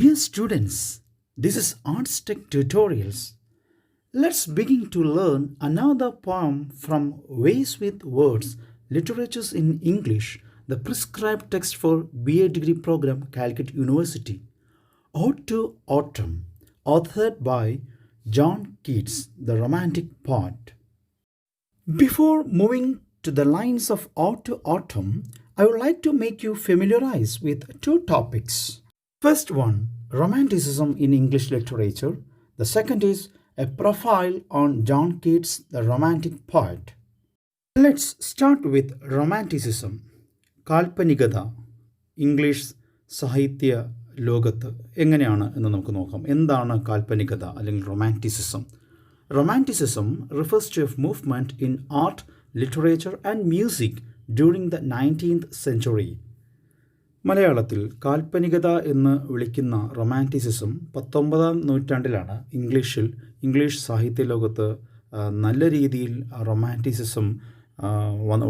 Dear students, this is Arts Tech Tutorials. Let's begin to learn another poem from Ways with Words, Literatures in English, the prescribed text for BA degree program, Calicut University. Ode to Autumn, authored by John Keats, the Romantic poet. Before moving to the lines of Ode to Autumn, I would like to make you familiarize with two topics. First one, Romanticism in English literature. The second is a profile on John Keats, the Romantic poet. Let's start with Romanticism. കാൽപ്പനികത English സാഹിത്യ ലോകത്ത് എങ്ങനെയാണ് എന്ന് നമുക്ക് നോക്കാം. എന്താണ് കാൽപ്പനികത അല്ലെങ്കിൽ romanticism? Romanticism refers to a movement in art, literature and music during the 19th century. മലയാളത്തിൽ കാൽപ്പനികത എന്ന് വിളിക്കുന്ന റൊമാൻറ്റിസിസം 19-ാം നൂറ്റാണ്ടിലാണ് ഇംഗ്ലീഷ് സാഹിത്യ ലോകത്ത് നല്ല രീതിയിൽ റൊമാൻറ്റിസിസം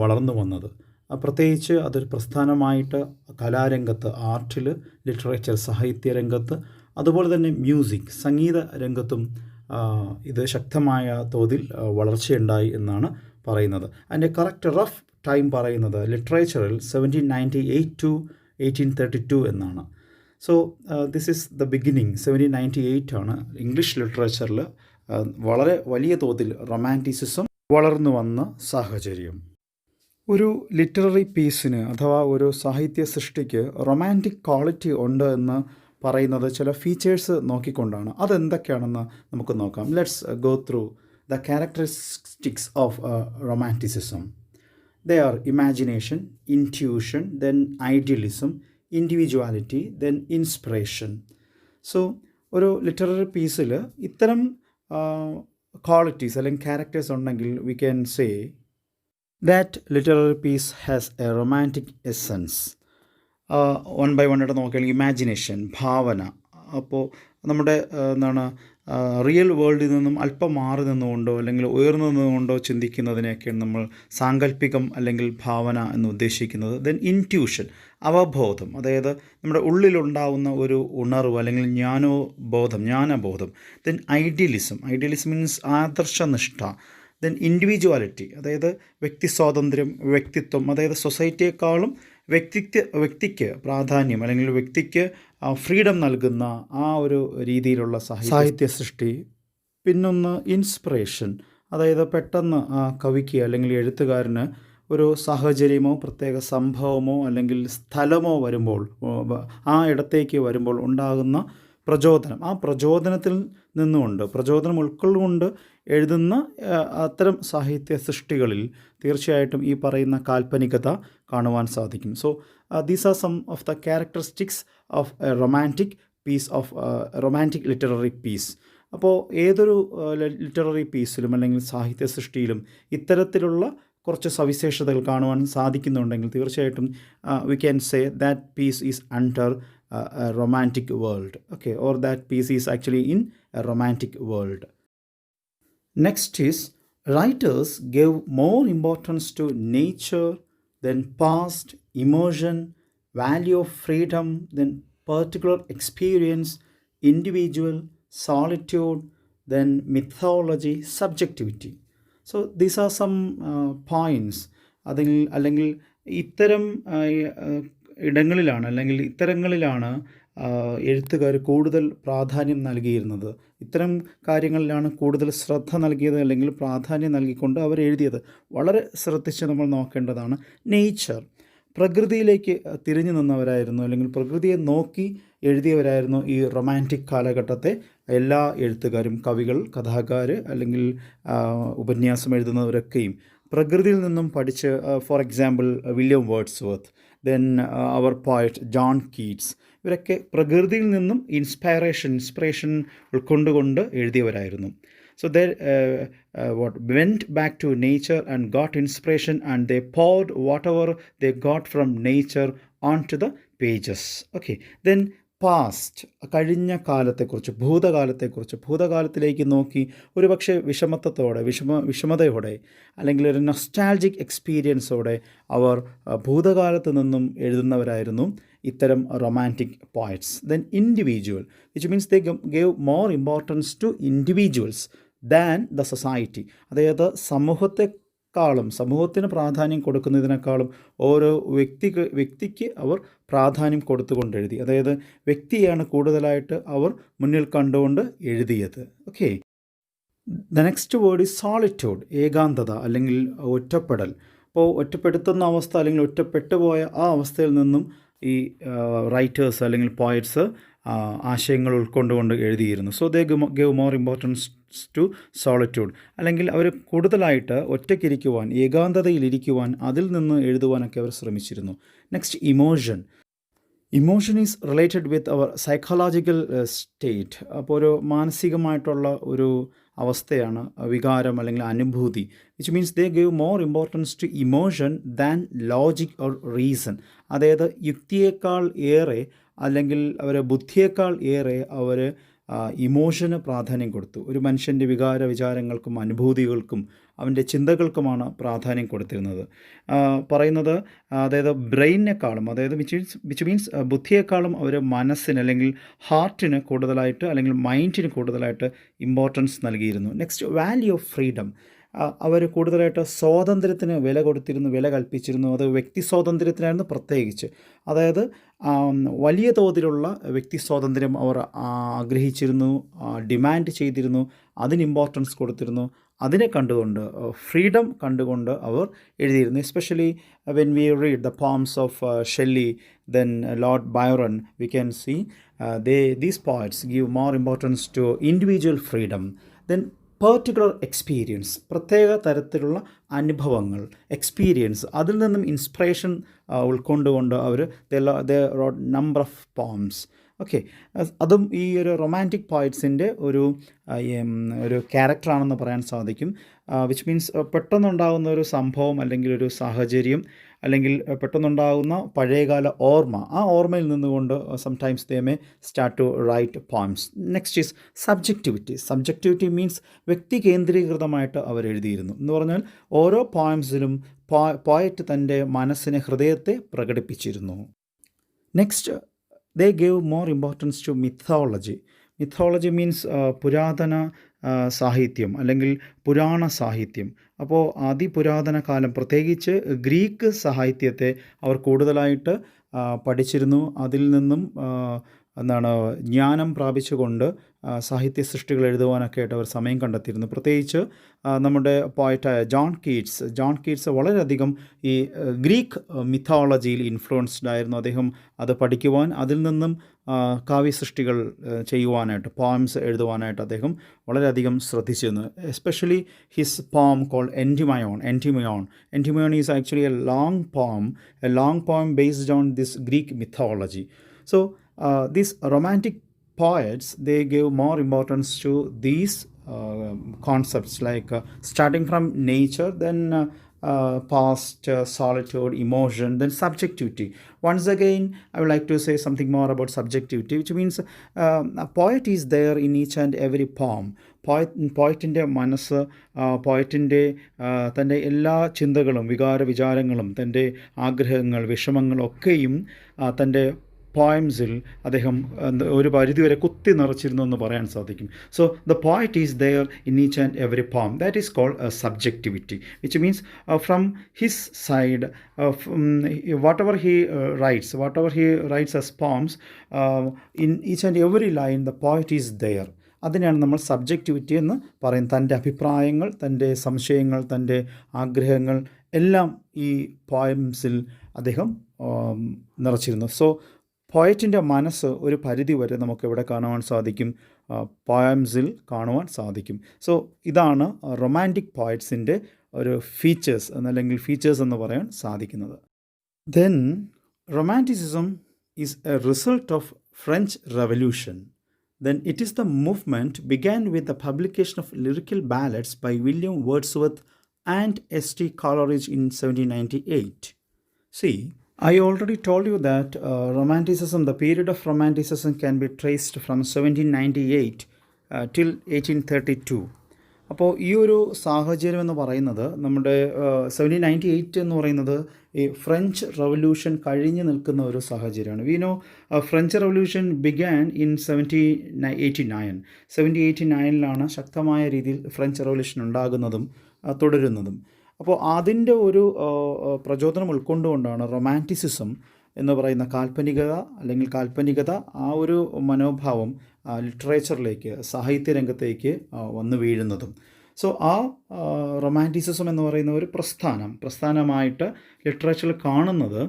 വളർന്നു വന്നത്. പ്രത്യേകിച്ച് അതൊരു പ്രസ്ഥാനമായിട്ട് കലാരംഗത്ത്, ആർട്ടിൽ, ലിറ്ററേച്ചർ, സാഹിത്യ രംഗത്ത്, അതുപോലെ തന്നെ മ്യൂസിക്, സംഗീത രംഗത്തും ഇത് ശക്തമായ തോതിൽ വളർച്ചയുണ്ടായി എന്നാണ് പറയുന്നത്. അതിൻ്റെ കറക്റ്റ് റഫ് ടൈം പറയുന്നത് ലിറ്ററേച്ചറിൽ 1798 to 1832 എന്നാണ്. So this is the beginning. 1798 ആണ് ഇംഗ്ലീഷ് ലിറ്ററേച്ചറിൽ വളരെ വലിയ തോതിൽ റൊമാൻറ്റിസിസം വളർന്നു വന്ന സാഹചര്യം. ഒരു ലിറ്റററി പീസിന് അഥവാ ഒരു സാഹിത്യ സൃഷ്ടിക്ക് റൊമാൻറ്റിക് ക്വാളിറ്റി ഉണ്ട് എന്ന് പറയുന്നത് ചില ഫീച്ചേഴ്സ് നോക്കിക്കൊണ്ടാണ്. അതെന്തൊക്കെയാണെന്ന് നമുക്ക് നോക്കാം. Let's go through the characteristics of romanticism. They are imagination, intuition, then idealism, individuality, then inspiration. So ഒരു ലിറ്റററി പീസിൽ ഇത്തരം ക്വാളിറ്റീസ് അല്ലെങ്കിൽ ക്യാരക്ടേഴ്സ് ഉണ്ടെങ്കിൽ we can say that literary piece has a romantic essence. One by one ആയിട്ട് നോക്കുകയാണെങ്കിൽ imagination, ഭാവന. അപ്പോൾ നമ്മുടെ real വേൾഡിൽ നിന്നും അല്പം മാറി നിന്നുകൊണ്ടോ അല്ലെങ്കിൽ ഉയർന്നു നിന്നുകൊണ്ടോ ചിന്തിക്കുന്നതിനെയൊക്കെയാണ് നമ്മൾ സാങ്കല്പികം അല്ലെങ്കിൽ ഭാവന എന്ന് ഉദ്ദേശിക്കുന്നത്. ദെൻ ഇൻറ്റ്യൂഷൻ, അവബോധം, അതായത് നമ്മുടെ ഉള്ളിലുണ്ടാവുന്ന ഒരു ഉണർവ് അല്ലെങ്കിൽ ജ്ഞാനബോധം. ദെൻ ഐഡിയലിസം മീൻസ് ആദർശനിഷ്ഠ. ദെൻ ഇൻഡിവിജ്വാലിറ്റി, അതായത് വ്യക്തി സ്വാതന്ത്ര്യം, വ്യക്തിത്വം, അതായത് സൊസൈറ്റിയെക്കാളും വ്യക്തിക്ക് പ്രാധാന്യം അല്ലെങ്കിൽ വ്യക്തിക്ക് ഫ്രീഡം നൽകുന്ന ആ ഒരു രീതിയിലുള്ള സാഹിത്യ സൃഷ്ടി. പിന്നൊന്ന് ഇൻസ്പിറേഷൻ, അതായത് പെട്ടെന്ന് ആ കവിക്ക് അല്ലെങ്കിൽ എഴുത്തുകാരന് ഒരു സാഹചര്യമോ പ്രത്യേക സംഭവമോ അല്ലെങ്കിൽ സ്ഥലമോ വരുമ്പോൾ, ആ ഇടത്തേക്ക് വരുമ്പോൾ ഉണ്ടാകുന്ന പ്രചോദനം, ആ പ്രചോദനത്തിൽ പ്രചോദനം ഉൾക്കൊള്ളുകൊണ്ട് എഴുതുന്ന അത്തരം സാഹിത്യ സൃഷ്ടികളിൽ തീർച്ചയായിട്ടും ഈ പറയുന്ന കാൽപ്പനികത കാണുവാൻ സാധിക്കും. So these are some of the characteristics of a romantic piece of romantic literary piece. അപ്പോൾ ഏതൊരു ലിറ്റററി പീസിലും അല്ലെങ്കിൽ സാഹിത്യ സൃഷ്ടിയിലും ഇത്തരത്തിലുള്ള കുറച്ച് സവിശേഷതകൾ കാണുവാൻ സാധിക്കുന്നുണ്ടെങ്കിൽ തീർച്ചയായിട്ടും we can say that piece is under a romantic world, okay, or that piece is actually in a romantic world. Next is, writers give more importance to nature than past, emotion, value of freedom, than particular experience, individual, solitude, then mythology, subjectivity. So these are some points. അല്ലെങ്കിൽ ഇത്തരം ഇത്തരങ്ങളിലാണ് എഴുത്തുകാർ കൂടുതൽ പ്രാധാന്യം നൽകിയിരുന്നത്. ഇത്തരം കാര്യങ്ങളിലാണ് കൂടുതൽ ശ്രദ്ധ നൽകിയത് അല്ലെങ്കിൽ പ്രാധാന്യം നൽകിക്കൊണ്ട് അവർ എഴുതിയത്. വളരെ ശ്രദ്ധിച്ച് നമ്മൾ നോക്കേണ്ടതാണ്. നേച്ചർ, പ്രകൃതിയിലേക്ക് തിരിഞ്ഞു നിന്നവരായിരുന്നു അല്ലെങ്കിൽ പ്രകൃതിയെ നോക്കി എഴുതിയവരായിരുന്നു ഈ റൊമാൻറ്റിക് കാലഘട്ടത്തെ എല്ലാ എഴുത്തുകാരും. കവികൾ, കഥാകാർ അല്ലെങ്കിൽ ഉപന്യാസം എഴുതുന്നവരൊക്കെയും പ്രകൃതിയിൽ നിന്നും പഠിച്ച്, for example William Wordsworth, then our poet John Keats, ഇവരൊക്കെ പ്രകൃതിയിൽ നിന്നും ഇൻസ്പിറേഷൻ ഉൾക്കൊണ്ടുകൊണ്ട് എഴുതിയവരായിരുന്നു. So they went back to nature and got inspiration, and they poured whatever they got from nature onto the pages. Okay, then past, കഴിഞ്ഞ കാലത്തെക്കുറിച്ച്, ഭൂതകാലത്തിലേക്ക് നോക്കി ഒരുപക്ഷെ വിഷമത്തോടെ, വിഷമതയോടെ, അല്ലെങ്കിൽ ഒരു നൊസ്റ്റാൾജിക് എക്സ്പീരിയൻസോടെ അവർ ഭൂതകാലത്ത് നിന്നും എഴുതുന്നവരായിരുന്നു ഇത്തരം romantic poets. Then individual, which means they gave more importance to individuals than the society. അതായത് സമൂഹത്തിന് പ്രാധാന്യം കൊടുക്കുന്നതിനേക്കാളും ഓരോ വ്യക്തിക്ക് അവർ പ്രാധാന്യം കൊടുത്തുകൊണ്ട് എഴുതി. അതായത് വ്യക്തിയാണ് കൂടുതലായിട്ട് അവർ മുന്നിൽ കണ്ടുകൊണ്ട് എഴുതിയത്. Okay. The next word is solitude, ഏകാന്തത അല്ലെങ്കിൽ ഒറ്റപ്പെടൽ. അപ്പോൾ ഒറ്റപ്പെടുത്തുന്ന അവസ്ഥ അല്ലെങ്കിൽ ഒറ്റപ്പെട്ടു പോയ ആ അവസ്ഥയിൽ നിന്നും ഈ റൈറ്റേഴ്സ് അല്ലെങ്കിൽ പോയറ്റ്സ് ആശയങ്ങൾ ഉൾക്കൊണ്ടുകൊണ്ട് എഴുതിയിരുന്നു. So they gave more importance to solitude, അല്ലെങ്കിൽ അവർ കൂടുതലായിട്ട് ഒറ്റയ്ക്കിരിക്കുവാൻ, ഏകാന്തതയിലിരിക്കുവാൻ, അതിൽ നിന്ന് എഴുതുവാനൊക്കെ അവർ ശ്രമിച്ചിരുന്നു. Next, emotion is related with our psychological state. അപ്പോൾ ഒരു മാനസികമായിട്ടുള്ള ഒരു അവസ്ഥയാണ് വികാരം അല്ലെങ്കിൽ അനുഭൂതി. Which means they give more importance to emotion than logic or reason. അതായത് യുക്തിയേക്കാൾ ഏറെ അല്ലെങ്കിൽ ബുദ്ധിയേക്കാൾ ഏറെ അവർ ഇമോഷന് പ്രാധാന്യം കൊടുത്തു. ഒരു മനുഷ്യൻ്റെ വിചാരങ്ങൾക്കും അനുഭൂതികൾക്കും അവൻ്റെ ചിന്തകൾക്കുമാണ് പ്രാധാന്യം കൊടുത്തിരുന്നത്. പറയുന്നത് അതായത് ബ്രെയിനേക്കാളും, അതായത് വിച്ച് മീൻസ് ബുദ്ധിയേക്കാളും അവർ മനസ്സിന് അല്ലെങ്കിൽ ഹാർട്ടിന് കൂടുതലായിട്ട് അല്ലെങ്കിൽ മൈൻഡിന് കൂടുതലായിട്ട് ഇമ്പോർട്ടൻസ് നൽകിയിരുന്നു. Next, value of freedom. അവർ കൂടുതലായിട്ട് സ്വാതന്ത്ര്യത്തിന് വില കൽപ്പിച്ചിരുന്നു. അത് വ്യക്തി സ്വാതന്ത്ര്യത്തിനായിരുന്നു പ്രത്യേകിച്ച്. അതായത് വലിയ തോതിലുള്ള വ്യക്തി സ്വാതന്ത്ര്യം അവർ ആഗ്രഹിച്ചിരുന്നു, ഡിമാൻഡ് ചെയ്തിരുന്നു, അതിന് ഇമ്പോർട്ടൻസ് കൊടുത്തിരുന്നു. അതിനെ കണ്ടുകൊണ്ട്, ഫ്രീഡം കണ്ടുകൊണ്ട് അവർ എഴുതിയിരുന്നു. Especially when we read the poems of Shelley, then Lord Byron, we can see these poets give more importance to individual freedom. Then particular experience, പ്രത്യേക തരത്തിലുള്ള അനുഭവങ്ങൾ, എക്സ്പീരിയൻസ്, അതിൽ നിന്നും ഇൻസ്പിറേഷൻ ഉൾക്കൊണ്ടുകൊണ്ട് അവർ they wrote number of poems. Okay. അതും ഈ ഒരു റൊമാൻറ്റിക് പോയറ്റ്സിൻ്റെ ഒരു ക്യാരക്ടറാണെന്ന് പറയാൻ സാധിക്കും. വിച്ച് മീൻസ് പെട്ടെന്നുണ്ടാകുന്ന ഒരു സംഭവം അല്ലെങ്കിൽ ഒരു സാഹചര്യം അല്ലെങ്കിൽ പെട്ടെന്നുണ്ടാകുന്ന പഴയകാല ഓർമ്മ, ആ ഓർമ്മയിൽ നിന്നുകൊണ്ട് sometimes they may start to write poems. Next is subjectivity means വ്യക്തി കേന്ദ്രീകൃതമായിട്ട് അവർ എഴുതിയിരുന്നു എന്ന് പറഞ്ഞാൽ ഓരോ പോയംസിലും പോയറ്റ് തൻ്റെ മനസ്സിനെ, ഹൃദയത്തെ പ്രകടിപ്പിച്ചിരുന്നു. Next, they gave more importance to mythology. Mythology means പുരാതന സാഹിത്യം അല്ലെങ്കിൽ പുരാണ സാഹിത്യം. അപ്പോൾ അതിപുരാതന കാലം, പ്രത്യേകിച്ച് ഗ്രീക്ക് സാഹിത്യത്തെ അവർ കൂടുതലായിട്ട് പഠിച്ചിരുന്നു. അതിൽ നിന്നും ജ്ഞാനം പ്രാപിച്ചുകൊണ്ട് സാഹിത്യ സൃഷ്ടികൾ എഴുതുവാനൊക്കെ ആയിട്ട് അവർ സമയം കണ്ടെത്തിയിരുന്നു. പ്രത്യേകിച്ച് നമ്മുടെ പോയറ്റായ ജോൺ കീറ്റ്സ് വളരെയധികം ഈ ഗ്രീക്ക് മിത്തോളജിയിൽ ഇൻഫ്ലുവൻസ്ഡ് ആയിരുന്നു. അദ്ദേഹം അത് പഠിക്കുവാൻ, അതിൽ നിന്നും കാവ്യസൃഷ്ടികൾ ചെയ്യുവാനായിട്ട്, പോംസ് എഴുതുവാനായിട്ട് അദ്ദേഹം വളരെയധികം ശ്രദ്ധിച്ചിരുന്നു. Especially his poem called Endymion is actually a long poem based on this Greek mythology. So these romantic poets, they gave more importance to these concepts like starting from nature, then past, solitude, emotion, then subjectivity. Once again, I would like to say something more about subjectivity, which means a poet is there in each and every poem. പോയറ്റിൻ്റെ മനസ്സ്, പോയറ്റിൻ്റെ തൻ്റെ എല്ലാ ചിന്തകളും, വിചാരങ്ങളും, തൻ്റെ ആഗ്രഹങ്ങൾ, വിഷമങ്ങളൊക്കെയും തൻ്റെ പോയംസിൽ അദ്ദേഹം ഒരു പരിധിവരെ കുത്തി നിറച്ചിരുന്നു എന്ന് പറയാൻ സാധിക്കും. So the poet is there in each and every poem. That is called subjectivity, which means from his side, whatever he writes as poems, in each and every line the poet is there. അതിനെയാണ് നമ്മൾ subjectivity എന്ന് പറയും. തൻ്റെ അഭിപ്രായങ്ങൾ, തൻ്റെ സംശയങ്ങൾ, തൻ്റെ ആഗ്രഹങ്ങൾ എല്ലാം ഈ പോയംസിൽ അദ്ദേഹം നിറച്ചിരുന്നു. സോ പോയറ്റിൻ്റെ മനസ്സ് ഒരു പരിധി വരെ നമുക്കിവിടെ കാണുവാൻ സാധിക്കും, പോയംസിൽ കാണുവാൻ സാധിക്കും. സോ ഇതാണ് റൊമാൻറ്റിക് പോയറ്റ്സിൻ്റെ ഒരു ഫീച്ചേഴ്സ് എന്ന് പറയാൻ സാധിക്കുന്നത്. Then romanticism is A result of French revolution. Then it is the movement began with the publication of lyrical ballads by William Wordsworth and S.T. Coleridge in 1798. See, I already told you that Romanticism, the period of Romanticism can be traced from 1798 till 1832. അപ്പോൾ ഈ ഒരു സാഹചര്യം എന്ന് പറയുന്നത് നമ്മുടെ 1798 എന്ന് പറയുന്നത് ഈ ഫ്രഞ്ച് റവല്യൂഷൻ കഴിഞ്ഞ് നിൽക്കുന്ന ഒരു സാഹചര്യമാണ്. We know French revolution began in 1789 ശക്തമായ രീതിയിൽ ഫ്രഞ്ച് റവല്യൂഷൻ ഉണ്ടാകുന്നതും തുടരുന്നതും. അപ്പോൾ അതിൻ്റെ ഒരു പ്രചോദനം ഉൾക്കൊണ്ടുകൊണ്ടാണ് റൊമാൻറ്റിസിസം എന്ന് പറയുന്ന കാൽപ്പനികത ആ ഒരു മനോഭാവം ലിറ്ററേച്ചറിലേക്ക്, സാഹിത്യരംഗത്തേക്ക് വന്നു വീഴുന്നതും. സോ ആ റൊമാൻറ്റിസിസം എന്ന് പറയുന്ന ഒരു പ്രസ്ഥാനമായിട്ട് ലിറ്ററേച്ചറിൽ കാണുന്നത്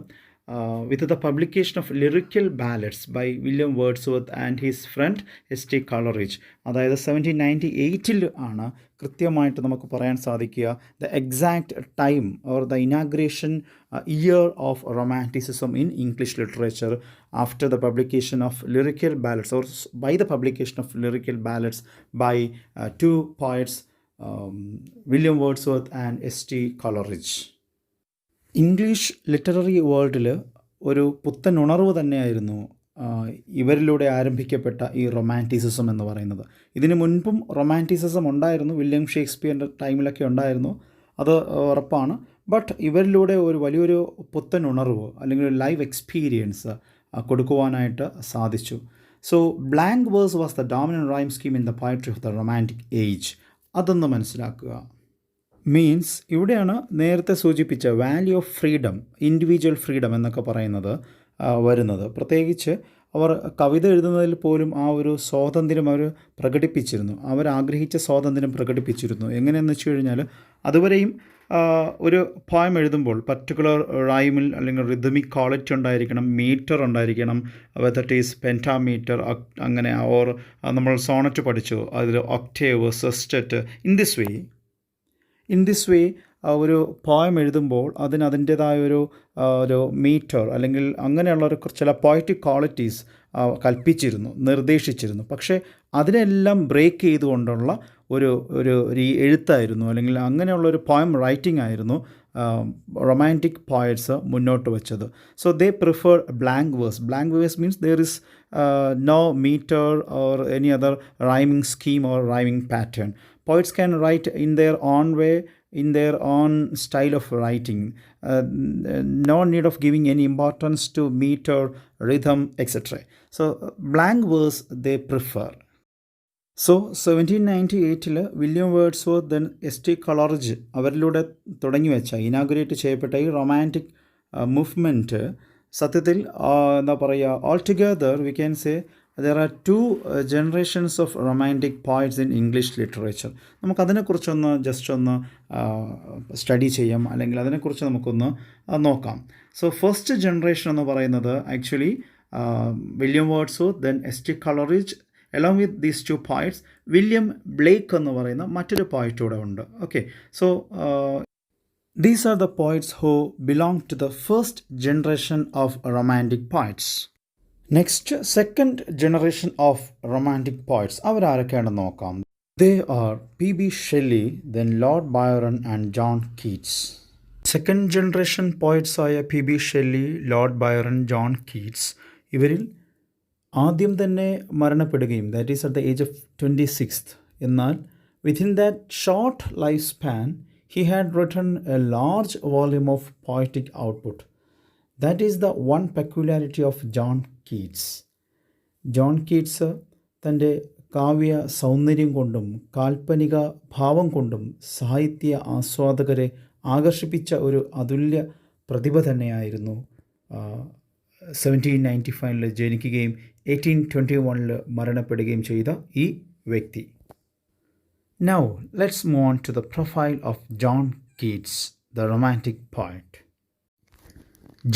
with the publication of lyrical ballads by William Wordsworth and his friend S T. Coleridge. അതായത് 1798 ആണ് കൃത്യമായിട്ട് നമുക്ക് പറയാൻ സാധിക്കുക the exact time or the inauguration year of romanticism in English literature after the publication of lyrical ballads or by the publication of lyrical ballads by two poets William Wordsworth and S T. Coleridge. English literary വേൾഡിൽ ഒരു പുത്തൻ ഉണർവ് തന്നെയായിരുന്നു ഇവരിലൂടെ ആരംഭിക്കപ്പെട്ട ഈ romanticism എന്ന് പറയുന്നത്. ഇതിനു മുൻപും റൊമാൻറ്റിസിസം ഉണ്ടായിരുന്നു, വില്യം ഷേക്സ്പിയറിൻ്റെ ടൈമിലൊക്കെ ഉണ്ടായിരുന്നു, അത് ഉറപ്പാണ്. ബട്ട് ഇവരിലൂടെ ഒരു വലിയൊരു പുത്തൻ ഉണർവ് അല്ലെങ്കിൽ ഒരു ലൈവ് എക്സ്പീരിയൻസ് കൊടുക്കുവാനായിട്ട് സാധിച്ചു. So blank verse was the dominant rhyme scheme in the poetry of the romantic age. അതൊന്ന് മനസ്സിലാക്കുക. മീൻസ് ഇവിടെയാണ് നേരത്തെ സൂചിപ്പിച്ച value of freedom, individual freedom എന്നൊക്കെ പറയുന്നത് വരുന്നത്. പ്രത്യേകിച്ച് അവർ കവിത എഴുതുന്നതിൽ പോലും ആ ഒരു സ്വാതന്ത്ര്യം അവർ പ്രകടിപ്പിച്ചിരുന്നു, അവരാഗ്രഹിച്ച സ്വാതന്ത്ര്യം പ്രകടിപ്പിച്ചിരുന്നു. എങ്ങനെയെന്ന് വെച്ച് കഴിഞ്ഞാൽ അതുവരെയും ഒരു പോയം എഴുതുമ്പോൾ പർട്ടിക്കുലർ റൈമിൽ അല്ലെങ്കിൽ റിതമിക് ക്വാളിറ്റി ഉണ്ടായിരിക്കണം, മീറ്റർ ഉണ്ടായിരിക്കണം, ദറ്റ് ഈസ് പെൻറ്റാമീറ്റർ, അങ്ങനെ ഓർ നമ്മൾ സോണറ്റ് പഠിച്ചു അതിൽ ഒക്ടേവ്, സെസ്റ്ററ്റ്. ഇൻ ദിസ് വേ ഒരു പോയം എഴുതുമ്പോൾ അതിന് അതിൻ്റേതായ ഒരു മീറ്റർ അല്ലെങ്കിൽ അങ്ങനെയുള്ളൊരു ചില പോയറ്റിക് ക്വാളിറ്റീസ് നിർദ്ദേശിച്ചിരുന്നു. പക്ഷേ അതിനെല്ലാം ബ്രേക്ക് ചെയ്തുകൊണ്ടുള്ള ഒരു എഴുത്തായിരുന്നു അല്ലെങ്കിൽ അങ്ങനെയുള്ളൊരു പോയം റൈറ്റിംഗ് ആയിരുന്നു റൊമാൻറ്റിക് പോയറ്റ്സ് മുന്നോട്ട് വെച്ചത്. So they prefer blank verse means there is no metre or any other rhyming scheme or rhyming pattern. Poets can write in their own way, in their own style of writing. No need of giving any importance to meter, rhythm, etc. So, blank verse they prefer. So, 1798 William Wordsworth then S T. Coleridge അവരിലൂടെ തുടങ്ങി വെച്ച inaugurate ചെയ്യപ്പെട്ട ഈ romantic movement സത്യത്തിൽ എന്താ പറയുക, all together V can say there are two generations of romantic poets in English literature. നമുക്കതിനെക്കുറിച്ചൊന്ന് just ഒന്ന് സ്റ്റഡി ചെയ്യാം, അല്ലെങ്കിൽ അതിനെക്കുറിച്ച് നമുക്കൊന്ന് നോക്കാം. സോ ഫസ്റ്റ് ജനറേഷൻ എന്ന് പറയുന്നത് actually William Wordsworth then S T. Coleridge along with these two poets William Blake എന്ന് പറയുന്ന മറ്റൊരു പോയറ്റ് കൂടെ ഉണ്ട്. Okay, so these are the poets who belong to the first generation of romantic poets. Next second generation of romantic poets അവരാരൊക്കെയാണെന്ന് നോക്കാം. They are P B. Shelley, then Lord Byron and John Keats. Second generation പോയറ്റ്സായ P B. Shelley, Lord Byron, John Keats ഇവരിൽ ആദ്യം തന്നെ മരണപ്പെടുകയും that is at the age of 26. എന്നാൽ within that short life span he had written a large volume of poetic output. That is the one peculiarity of John Keats. John Keats തൻ്റെ കാവ്യ സൗന്ദര്യം കൊണ്ടും കാൽപ്പനിക ഭാവം കൊണ്ടും സാഹിത്യ ആസ്വാദകരെ ആകർഷിപ്പിച്ച ഒരു അതുല്യ പ്രതിഭ തന്നെയായിരുന്നു. 1795 ജനിക്കുകയും 1821 മരണപ്പെടുകയും ചെയ്ത ഈ വ്യക്തി. Now let's move on to the profile of John Keats, the romantic poet.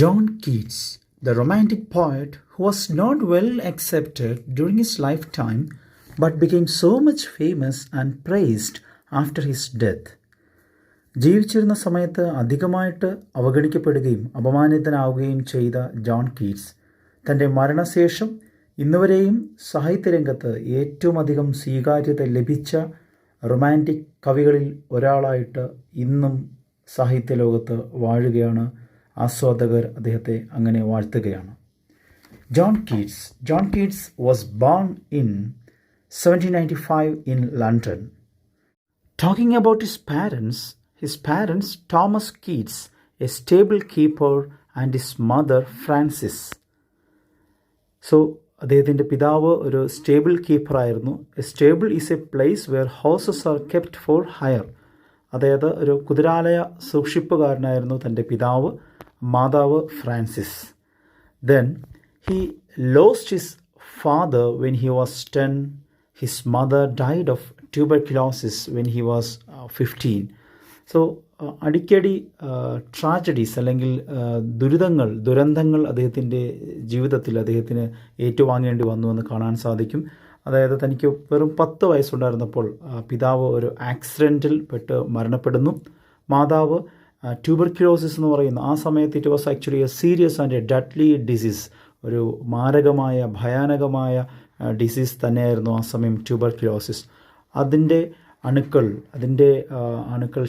John Keats, the romantic poet who was not well accepted during his lifetime but became so much famous and praised after his death. ജീവിച്ചിരുന്ന സമയത്ത് അധികമായിട്ട് അവഗണിക്കപ്പെടുകയും അപമാനിതനാവുകയും ചെയ്ത John Keats തൻ്റെ മരണശേഷം ഇന്നുവരെയും സാഹിത്യരംഗത്ത് ഏറ്റവും അധികം സ്വീകാര്യത ലഭിച്ച റൊമാൻറ്റിക് കവികളിൽ ഒരാളായിട്ട് ഇന്നും സാഹിത്യലോകത്ത് വാഴുകയാണ്. ആസ്വാദകർ അദ്ദേഹത്തെ അങ്ങനെ വാഴ്ത്തുകയാണ്. John Keats was born in 1795 in London. Talking about his parents Thomas Keats, a stable keeper, and his mother Frances. So അദ്ദേഹത്തിൻ്റെ പിതാവ് ഒരു സ്റ്റേബിൾ കീപ്പറായിരുന്നു. A stable is a place where horses are kept for hire. അതായത് ഒരു കുതിരാലയ സൂക്ഷിപ്പുകാരനായിരുന്നു തൻ്റെ പിതാവ്. മാതാവ് Frances. Then he lost his father when he was 10. His mother died of tuberculosis when he was 15. So അടിക്കടി ട്രാജഡീസ് അല്ലെങ്കിൽ ദുരന്തങ്ങൾ അദ്ദേഹത്തിൻ്റെ ജീവിതത്തിൽ അദ്ദേഹത്തിന് ഏറ്റുവാങ്ങേണ്ടി വന്നു എന്ന് കാണാൻ സാധിക്കും. അതായത് തനിക്ക് വെറും 10 വയസ്സുണ്ടായിരുന്നപ്പോൾ പിതാവ് ഒരു ആക്സിഡൻറ്റിൽ പെട്ട് മരണപ്പെടുന്നു. മാതാവ് ട്യൂബർക്യുലോസിസ് എന്ന് പറയുന്ന ആ സമയത്ത് it was actually A serious and A deadly disease. ഒരു മാരകമായ ഭയാനകമായ ഡിസീസ് തന്നെയായിരുന്നു ആ സമയം ട്യൂബർക്യുലോസിസ്. അതിൻ്റെ അണുക്കൾ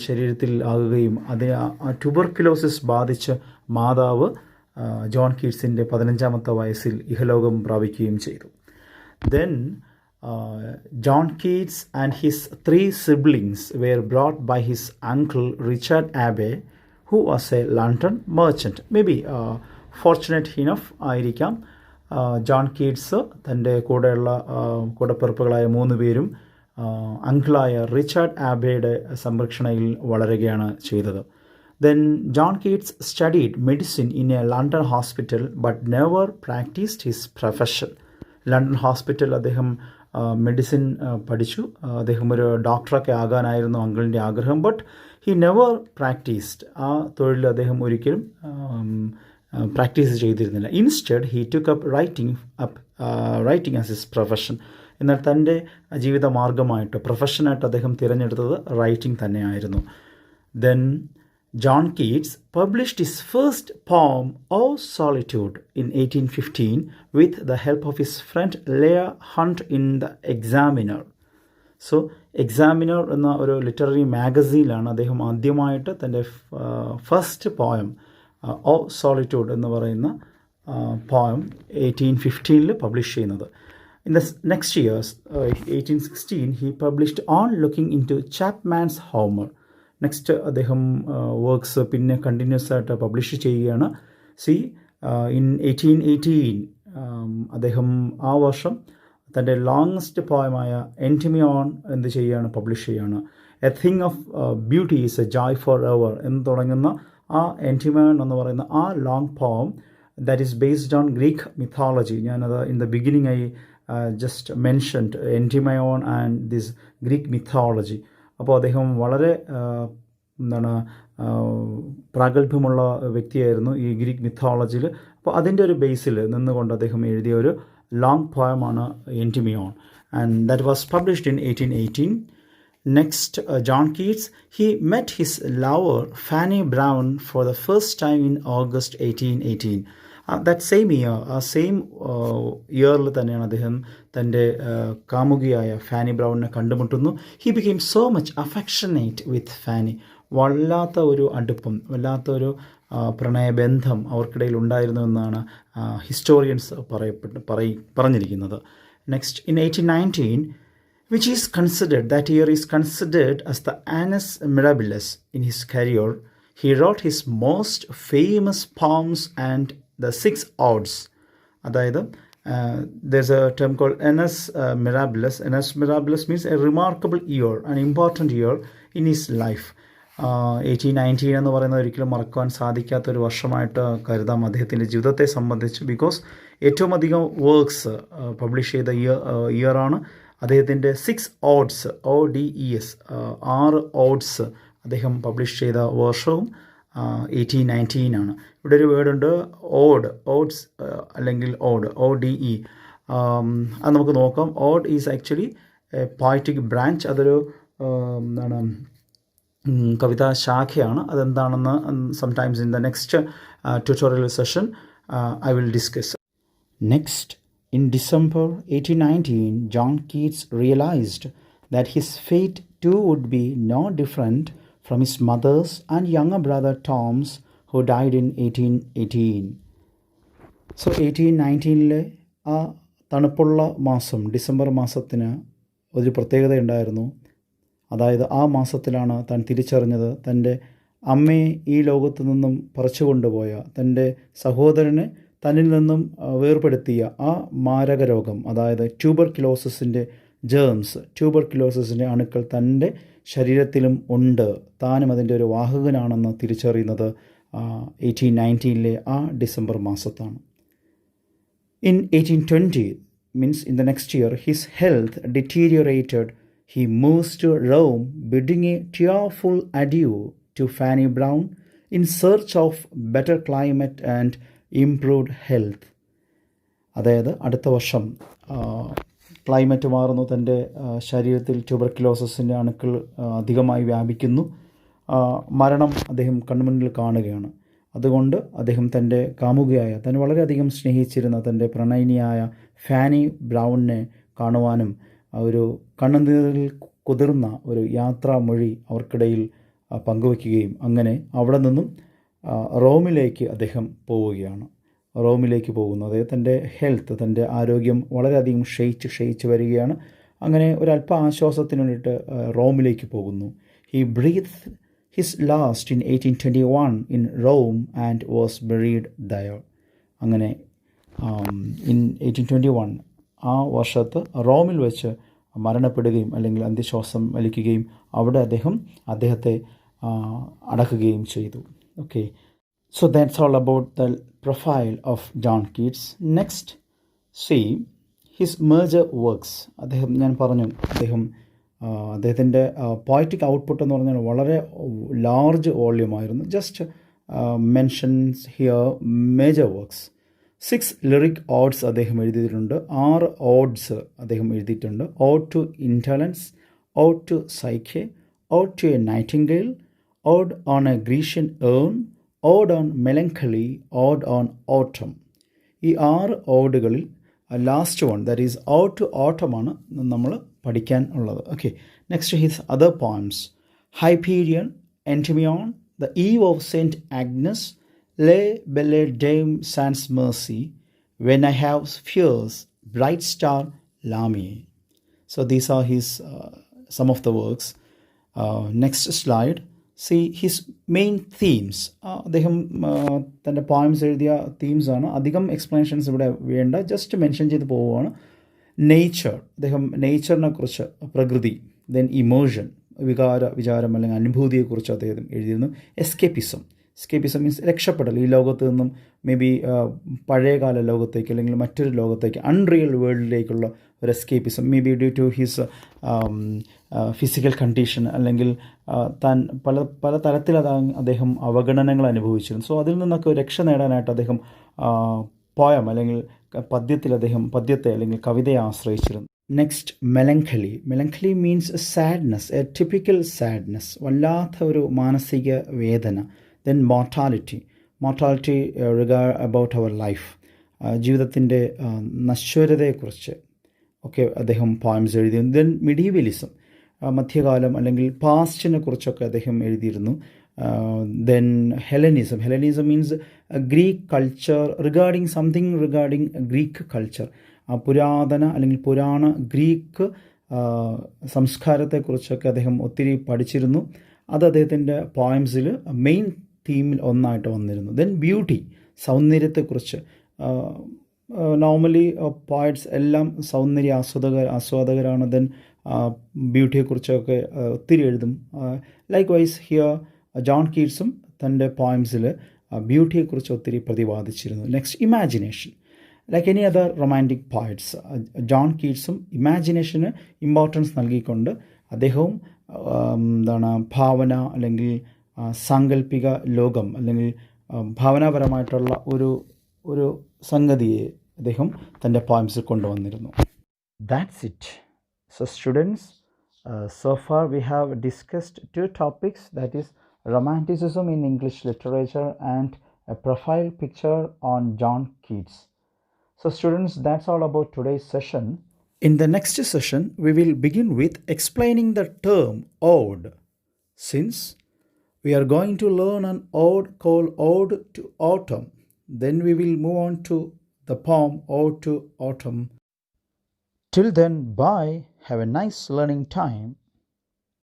ശരീരത്തിൽ ആകുകയും ആ ട്യൂബർക്യുലോസിസ് ബാധിച്ച് മാതാവ് ജോൺ കീറ്റ്സിൻ്റെ 15-ാമത്തെ വയസ്സിൽ ഇഹലോകം പ്രാപിക്കുകയും ചെയ്തു. Then John Keats and his 3 siblings were brought by his uncle Richard Abbey, who was a London merchant. Maybe fortunate enough ആയിരിക്കാം. ജോൺ കീറ്റ്സ് തൻ്റെ കൂടപ്പിറപ്പുകളായ 3 പേരും അങ്കിളായ റിച്ചാർഡ് ആബേയുടെ സംരക്ഷണയിൽ വളരുകയാണ് ചെയ്തത്. Then John Keats studied medicine in a London hospital but never practised his profession. London hospital അദ്ദേഹം medicine പഠിച്ചു. അദ്ദേഹം ഒരു ഡോക്ടറൊക്കെ ആകാനായിരുന്നു അങ്കിളിൻ്റെ ആഗ്രഹം. But he never practised. ആ തൊഴിൽ അദ്ദേഹം ഒരിക്കലും പ്രാക്ടീസ് ചെയ്തിരുന്നില്ല. Instead he took up writing as his profession. എന്നാൽ തൻ്റെ ജീവിത മാർഗമായിട്ട് പ്രൊഫഷനായിട്ട് അദ്ദേഹം തിരഞ്ഞെടുത്തത് റൈറ്റിംഗ് തന്നെയായിരുന്നു. Then John Keats published his first poem O Solitude in 1815 with the help of his friend Leah hunt in the examiner. So examiner എന്ന ഒരു ലിറ്റററി മാഗസീനിലാണ് അദ്ദേഹം ആദ്യമായിട്ട് തൻ്റെ ഫസ്റ്റ് പോയം ഓ സോളിറ്റ്യൂഡ് എന്ന് പറയുന്ന പോയം 1815 പബ്ലിഷ് ചെയ്യുന്നത്. In the next years 1816 he published on looking into Chapman's Homer. Next അദ്ദേഹം works പിന്നെ കണ്ടിന്യൂസ് ആയിട്ട് പബ്ലിഷ് ചെയ്യുകയാണ്. ഇൻ 1818 അദ്ദേഹം ആ വർഷം തൻ്റെ ലോങ്സ്റ്റ് പോയമായ എൻറ്റിമിയോൺ പബ്ലിഷ് ചെയ്യുകയാണ്. A thing of beauty is a joy for ever എന്ന് തുടങ്ങുന്ന ആ എൻറ്റിമിയോൺ എന്ന് പറയുന്ന ആ long poem that is based on Greek mythology. ഞാനത് in the beginning I just mentioned Endymion and this Greek mythology. അപ്പോൾ അദ്ദേഹം വളരെ പ്രാഗൽഭ്യമുള്ള വ്യക്തിയായിരുന്നു ഈ ഗ്രീക്ക് മിത്തോളജിയിൽ. അപ്പോൾ അതിൻ്റെ ഒരു ബേസിൽ നിന്നുകൊണ്ട് അദ്ദേഹം എഴുതിയ ഒരു ലോങ് പോയമാണ് Endymion, and that was published in 1818. Next, John Keats, he met his lover Fanny Brown for the first time in August 1818. That same ഇയറിൽ തന്നെയാണ് അദ്ദേഹം തൻ്റെ കാമുകിയായ ഫാനി ബ്രൗണിനെ കണ്ടുമുട്ടുന്നു. He became so much affectionate with Fanny. വല്ലാത്ത ഒരു അടുപ്പം, വല്ലാത്ത ഒരു പ്രണയബന്ധം അവർക്കിടയിൽ ഉണ്ടായിരുന്നു എന്നാണ് ഹിസ്റ്റോറിയൻസ് പറഞ്ഞിരിക്കുന്നത്. Next, in 1819, which is considered, that year is considered as the annus mirabilis in his career, he wrote his most famous poems and the 6 odes. അതായത് there's a term called annus mirabilis. Annus mirabilis means a remarkable year, an important year in his life. 1819 എന്ന് പറയുന്നത് ഒരിക്കലും മറക്കുവാൻ സാധിക്കാത്തൊരു വർഷമായിട്ട് കരുതാം അദ്ദേഹത്തിൻ്റെ ജീവിതത്തെ സംബന്ധിച്ച്. Because ഏറ്റവും അധികം വർക്ക്സ് പബ്ലിഷ് ചെയ്ത ഇയറാണ്. അദ്ദേഹത്തിൻ്റെ 6 ഓഡ്സ്, ODS 6 ഓഡ്സ് അദ്ദേഹം പബ്ലിഷ് ചെയ്ത വർഷവും 1819 ആണ്. ഇവിടെ ഒരു വേർഡുണ്ട് ഓഡ്സ് അല്ലെങ്കിൽ ODE. അത് നമുക്ക് നോക്കാം. Odd is actually poetic branch. അതൊരു കവിതാ ശാഖയാണ്. അതെന്താണെന്ന് sometimes in the next tutorial session I will discuss. Next, in December 1819, John Keats realized that his fate too would be no different from his mother's and younger brother Tom's, who died in 1818. So 1819 ആ തണുപ്പുള്ള മാസം December മാസത്തിന് ഒരു പ്രത്യേകതയുണ്ടായിരുന്നു. അതായത് ആ മാസത്തിലാണ് താൻ തിരിച്ചറിഞ്ഞത് തൻ്റെ അമ്മയെ ഈ ലോകത്തു നിന്നും പറിച്ചു കൊണ്ടുപോയ തൻ്റെ സഹോദരനെ തന്നിൽ നിന്നും വേർപെടുത്തിയ ആ മാരക രോഗം, അതായത് ട്യൂബർക്യുലോസിൻ്റെ ജേംസ്, ട്യൂബർക്യുലോസിൻ്റെ അണുക്കൾ തൻ്റെ ശരീരത്തിലും ഉണ്ട്, താനും അതിൻ്റെ ഒരു വാഹകനാണെന്ന് തിരിച്ചറിയുന്നത് 1819 ആ December മാസത്താണ്. In 1820, means in the next year, his health deteriorated. He moves to Rome, bidding a tearful adieu to Fanny Brown in search of better climate and improved health. അതായത് അടുത്ത വർഷം ക്ലൈമറ്റ് മാറുന്നു, തൻ്റെ ശരീരത്തിൽ ട്യൂബർക്യുലോസിൻ്റെ അണുക്കൾ അധികമായി വ്യാപിക്കുന്നു, മരണം അദ്ദേഹം കൺമുന്നിൽ കാണുകയാണ്. അതുകൊണ്ട് അദ്ദേഹം തൻ്റെ കാമുകയായ, തന്നെ വളരെയധികം സ്നേഹിച്ചിരുന്ന തൻ്റെ പ്രണയിനിയായ ഫാനി ബ്രൗണിനെ കാണുവാനും ഒരു കണ്ണുനീരിൽ കുതിർന്ന ഒരു യാത്രാമൊഴി അവർക്കിടയിൽ പങ്കുവയ്ക്കുകയും അങ്ങനെ അവിടെ നിന്നും റോമിലേക്ക് അദ്ദേഹം പോവുകയാണ്. റോമിലേക്ക് പോകുന്നു. അതായത് തൻ്റെ ഹെൽത്ത്, തൻ്റെ ആരോഗ്യം വളരെയധികം ക്ഷയിച്ച് വരികയാണ്. അങ്ങനെ ഒരല്പ ആശ്വാസത്തിന് വേണ്ടിയിട്ട് റോമിലേക്ക് പോകുന്നു. He breathe his last in 1821 in Rome and was buried there. അങ്ങനെ in 1821 ആ വർഷത്ത് റോമിൽ വെച്ച് മരണപ്പെടുകയും അല്ലെങ്കിൽ അന്ത്യശ്വാസം വലിക്കുകയും അവിടെ അദ്ദേഹത്തെ അടക്കുകയും ചെയ്തു. Okay, so that's all about the profile of John Keats. Next see his major works. ഞാൻ പറഞ്ഞു അദ്ദേഹത്തിൻ്റെ പോയറ്റിക് ഔട്ട്പുട്ട് എന്ന് പറഞ്ഞാൽ വളരെ ലാർജ് വോള്യൂമായിരുന്നു. Just mentions here major works. 6 lyric odes അദ്ദേഹം എഴുതിയിട്ടുണ്ട്. 6 ഓഡ്സ് അദ്ദേഹം എഴുതിയിട്ടുണ്ട്. Ode to indolence, ode to Psyche, ode to a nightingale, ode on a Grecian urn, ode on melancholy, ode on autumn. ഈ 6 ഓഡുകളിൽ last one, that is ode to ഓട്ടമാണ് നമ്മൾ പഠിക്കാൻ ഉള്ളത്. Okay, next his other poems. Hyperion, Endymion, the Eve of Saint Agnes, Le Belle Dame Sans Mercy, When I Have Fears, Bright Star, Lamie. So these are his some of the works. Next slide. See his main themes. അദ്ദേഹം തൻ്റെ poems എഴുതിയ തീംസാണ്. അധികം explanations ഇവിടെ വേണ്ട, just mention ചെയ്ത് പോവുകയാണ്. Nature, അദ്ദേഹം നേച്ചറിനെ കുറിച്ച്, പ്രകൃതി. ദെൻ ഇമോഷൻ, വിചാരം അല്ലെങ്കിൽ അനുഭൂതിയെക്കുറിച്ച് അദ്ദേഹം എഴുതിയിരുന്നു. എസ്കേപ്പിസം മീൻസ് രക്ഷപ്പെടൽ, ഈ ലോകത്ത് നിന്നും മേ ബി പഴയകാല ലോകത്തേക്ക് അല്ലെങ്കിൽ മറ്റൊരു ലോകത്തേക്ക്, അൺറിയൽ വേൾഡിലേക്കുള്ള ഒരു escapism, may be due to his physical condition, അല്ലെങ്കിൽ താൻ പല തരത്തിൽ അദ്ദേഹം അവഗണനകൾ അനുഭവിച്ചിരുന്നു. സോ അതിൽ നിന്നൊക്കെ രക്ഷ നേടാനായിട്ട് അദ്ദേഹം പോയം അല്ലെങ്കിൽ പദ്യത്തെ അല്ലെങ്കിൽ കവിതയെ ആശ്രയിച്ചിരുന്നു. Next melancholy means sadness, a typical sadness, വല്ലാത്ത ഒരു മാനസിക വേദന. Then mortality about our life, ജീവിതത്തിൻ്റെ നശ്വരതയെക്കുറിച്ച് ഒക്കെ അദ്ദേഹം പോയംസ് എഴുതിയിരുന്നു. ദെൻ മിഡീവലിസം, മധ്യകാലം അല്ലെങ്കിൽ പാസ്റ്റിനെ കുറിച്ചൊക്കെ അദ്ദേഹം എഴുതിയിരുന്നു. Then Hellenism means Greek culture, regarding Greek culture, പുരാതന അല്ലെങ്കിൽ പുരാണ ഗ്രീക്ക് സംസ്കാരത്തെക്കുറിച്ചൊക്കെ അദ്ദേഹം ഒത്തിരി പഠിച്ചിരുന്നു. അത് അദ്ദേഹത്തിൻ്റെ പോയംസിൽ മെയിൻ തീമിൽ ഒന്നായിട്ട് വന്നിരുന്നു. ദെൻ ബ്യൂട്ടി, സൗന്ദര്യത്തെക്കുറിച്ച്. നോർമലി പോയറ്റ്സ് എല്ലാം സൗന്ദര്യ ആസ്വാദകരാണ്. ദെൻ ബ്യൂട്ടിയെക്കുറിച്ചൊക്കെ ഒത്തിരി എഴുതും. ലൈക്ക് വൈസ് ഹിയർ ജോൺ കീറ്റ്സും തൻ്റെ പോയംസിൽ ബ്യൂട്ടിയെക്കുറിച്ച് ഒത്തിരി പ്രതിപാദിച്ചിരുന്നു. Next imagination, like any other romantic poets, John കീറ്റ്സും ഇമാജിനേഷന് ഇമ്പോർട്ടൻസ് നൽകിക്കൊണ്ട് അദ്ദേഹവും ഭാവന അല്ലെങ്കിൽ സാങ്കല്പിക ലോകം അല്ലെങ്കിൽ ഭാവനാപരമായിട്ടുള്ള ഒരു സംഗതിയെ അദ്ദേഹം തൻ്റെ പോയംസിൽ കൊണ്ടുവന്നിരുന്നു. That's it. So students, so far we have discussed 2 topics, that is Romanticism in English literature and a profile picture on John Keats. So students, that's all about today's session. In the next session, we will begin with explaining the term ode, since We are going to learn an ode called Ode to Autumn. Then we will move on to the poem Ode to Autumn. Till then, bye. Have a nice learning time.